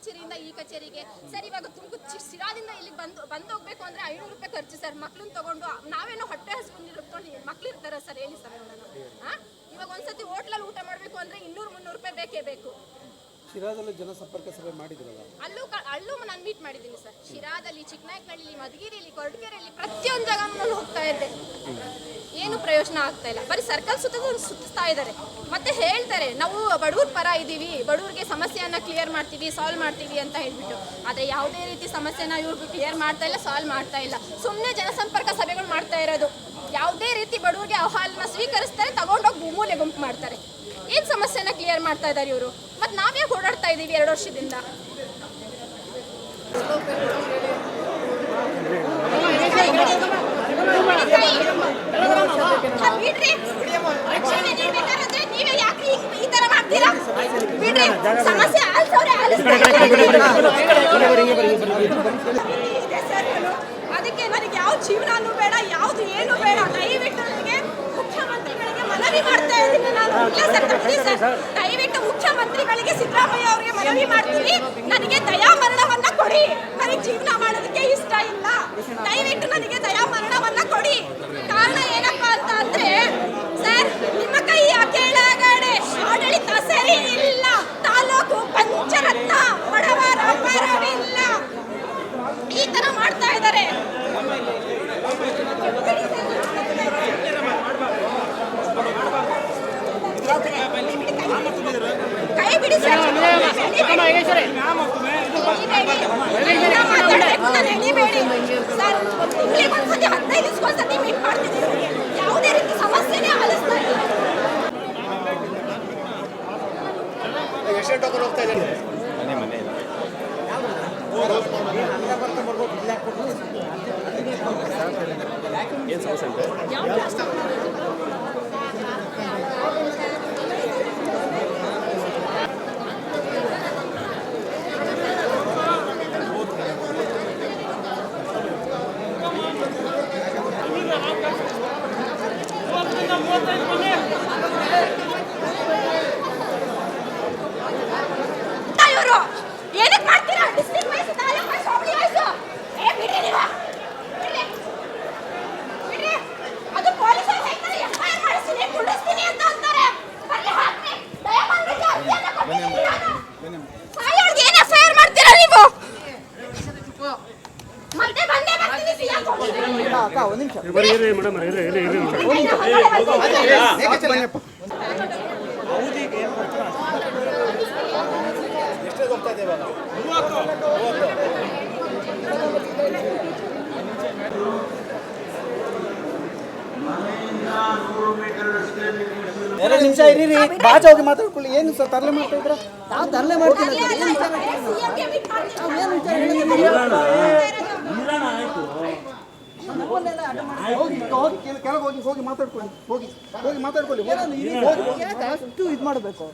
ಕಚೇರಿಯಿಂದ ಈ ಕಚೇರಿಗೆ ಸರ್. ಇವಾಗ ಶಿರಾದಿಂದ ಇಲ್ಲಿಗೆ ಬಂದು ಹೋಗ್ಬೇಕು ಅಂದ್ರೆ 500 ರೂಪಾಯಿ ಖರ್ಚು ಸರ್. ಮಕ್ಳನ್ನ ತಗೊಂಡು ನಾವೇನೋ ಹೊಟ್ಟೆ ಹಸ್ಕೊಂಡು ಮಕ್ಳು ಇರ್ತಾರ ಸರ್, ಹೇಳಿ ಸರ್ ನೋಡೋಣ. ಇವಾಗ ಒಂದ್ಸತಿ ಹೋಟ್ಲಲ್ಲಿ ಊಟ ಮಾಡಬೇಕು ಅಂದ್ರೆ 200-300 ರೂಪಾಯಿ ಬೇಕೇ ಬೇಕು. ಶಿರಾದಲ್ಲಿ ಜನಸಂಪರ್ಕ ಸಭೆ ಮಾಡಿದ್ರಲ್ಲ, ಅಲ್ಲೂ ನಾನು ಮೀಟ್ ಮಾಡಿದ್ದೀನಿ ಸರ್. ಶಿರಾದಲ್ಲಿ, ಚಿಕ್ಕನಾಯಕನಹಳ್ಳಿ, ಮಧುಗಿರಿಯಲ್ಲಿ, ಕೊರಟಗೆರೆಯಲ್ಲಿ ಪ್ರತಿಯೊಂದು ಜಾಗ ನಾನು ಹೋಗ್ತಾ ಇದ್ದೆ. ಏನು ಪ್ರಯೋಜನ ಆಗ್ತಾ ಇಲ್ಲ. ಬರೀ ಸರ್ಕಲ್ ಸುತ್ತಿಸ್ತಾ ಇದ್ದಾರೆ. ಮತ್ತೆ ಹೇಳ್ತಾರೆ ನಾವು ಬಡವ್ರ ಪರ ಇದ್ದೀವಿ, ಬಡವ್ರಿಗೆ ಸಮಸ್ಯೆಯನ್ನ ಕ್ಲಿಯರ್ ಮಾಡ್ತೀವಿ, ಸಾಲ್ವ್ ಮಾಡ್ತೀವಿ ಅಂತ ಹೇಳ್ಬಿಟ್ಟು. ಆದರೆ ಯಾವುದೇ ರೀತಿ ಸಮಸ್ಯೆನ ಇವ್ರಿಗೆ ಕ್ಲಿಯರ್ ಮಾಡ್ತಾ ಇಲ್ಲ, ಸಾಲ್ವ್ ಮಾಡ್ತಾ ಇಲ್ಲ. ಸುಮ್ಮನೆ ಜನಸಂಪರ್ಕ ಸಭೆಗಳು ಮಾಡ್ತಾ ಇರೋದು. ಯಾವುದೇ ರೀತಿ ಬಡವ್ರಿಗೆ ಅಹವಾಲನ್ನ ಸ್ವೀಕರಿಸ್ತಾರೆ, ತಗೊಂಡೋಗಿ ಮೂಲೆ ಗುಂಪು ಮಾಡ್ತಾರೆ. ಏನು ಸಮಸ್ಯೆನ ಕ್ಲಿಯರ್ ಮಾಡ್ತಾ ಇದ್ದಾರೆ ಇವರು? ಮತ್ತು ನಾವೇ ಓಡಾಡ್ತಾ ಇದ್ದೀವಿ 2 ವರ್ಷದಿಂದ. ನೀವೇ ಯಾಕ್ರಿ ಈ ತರ ಮಾಡ್ತೀರಾ? ಸಮಸ್ಯೆ ಅದಕ್ಕೆ ನನಗೆ ಯಾವ ಜೀವನನೂ ಬೇಡ, ಯಾವ್ದು ಏನು ಬೇಡ. ದಯವಿಟ್ಟು ನನಗೆ ಮುಖ್ಯಮಂತ್ರಿಗಳಿಗೆ ಮನವಿ ಮಾಡ್ತಾ ಇದ್ದೀನಿ ನಾನು. ದಯವಿಟ್ಟು ಮುಖ್ಯಮಂತ್ರಿಗಳಿಗೆ, ಸಿದ್ದರಾಮಯ್ಯ ಅವರಿಗೆ ಮನವಿ ಮಾಡ್ತೀನಿ, ನನಗೆ ದಯಾಮರಣವನ್ನ ಕೊಡಿ. ನನಗೆ ಜೀವನ ಮಾಡೋದಕ್ಕೆ ಇಷ್ಟ ಇಲ್ಲ. ದಯವಿಟ್ಟು ನನಗೆ ದಯಾಮರಣವನ್ನ ಕೊಡಿ. ಕಾರಣ ಏನಪ್ಪಾ ಅಂತ ಅಂದ್ರೆ ಸರ್, ನಿಮ್ಮ ಕೈಯ ಕೆಳಗಡೆ ಆಡಳಿತ ಸರಿ ಇಲ್ಲ. ತಾಲೂಕು ಪಂಚರತ್ನ ಬಡವರ ಪರವಿಲ್ಲ. ಈ ತರ ಮಾಡ್ತಾ ಇದ್ದಾರೆ. ಕೈ ಬಿಡಿ ಸರ್. ಎಳಿಬೇಡಿ ಸರ್. ತಿಂಗಳಿಗೆ ಒಂದ್ಸತಿ 15 ದಿವಸಕ್ಕೊಂದ್ಸತಿ ಮೀಟ್ ಮಾಡ್ತಿದ್ದೀವಿ. ಯಾವುದೇ ರೀತಿ ಸಮಸ್ಯೆನೇ ಆಲಿಸ್ತಾ ಇಲ್ಲ. ಏನಕ್ಕೆ ಮಾಡ್ತೀರಾ? ಡಿಸ್ಟ್ರಿಕ್ಟ್ ವೈಸ್, ತಾಲೂಕು ವೈಸ್, ಹೋಬಳಿ ವೈಸ್ ಬಿಡ್ರಿ ನೀವು. ಬಿಡ್ರಿ. ಅದು ಪೊಲೀಸರು ಹೇಳ್ತಾರೆ ಎಫ್ಐಆರ್ ಮಾಡಿಸ್ತೀನಿ, ಕುಡಿಸ್ತೀನಿ ಅಂತ ಅಂತಾರೆ. ಬರ್ಲಿ ಹಾಕ್ರಿ. ದಯಮಾಡಿ ಅರ್ಜಿಯನ್ನ ಕೊಟ್ಟಿದ್ದೀನಿ ನಾನು. ಸಾಯೋರ್ಗೆ ಏನು ಎಫ್ಐಆರ್ ಮಾಡ್ತೀರಾ ನೀವು? ಮತ್ತೆ ಬಂದೇ ಬರ್ತೀನಿ ಸಿಎಂ. ಅಕ್ಕ ಒಂದು ನಿಮಿಷ ಇರಿ ಮೇಡಮ್, ಇರಿ ಎಷ್ಟೇ ಹೋಗ್ತಾ ಇದೆ ಇವಾಗ? 2 ನಿಮಿಷ ಇರಿ. ಬಾಜು ಹೋಗಿ ಮಾತಾಡ್ಕೊಳ್ಳಿ. ಏನು ಸರ್ ತರಲೆ ಮಾಡ್ತಾ ಇದ್ರ? ನಾವು ತರಲೆ ಮಾಡ್ತೀವಿ. ಕೆಳಗೆ ಹೋಗಿ ಮಾತಾಡ್ಕೊಳ್ಳಿ. ಹೋಗಿ ಮಾತಾಡ್ಕೊಳ್ಳಿ. ಅಷ್ಟು ಇದು ಮಾಡಬೇಕು.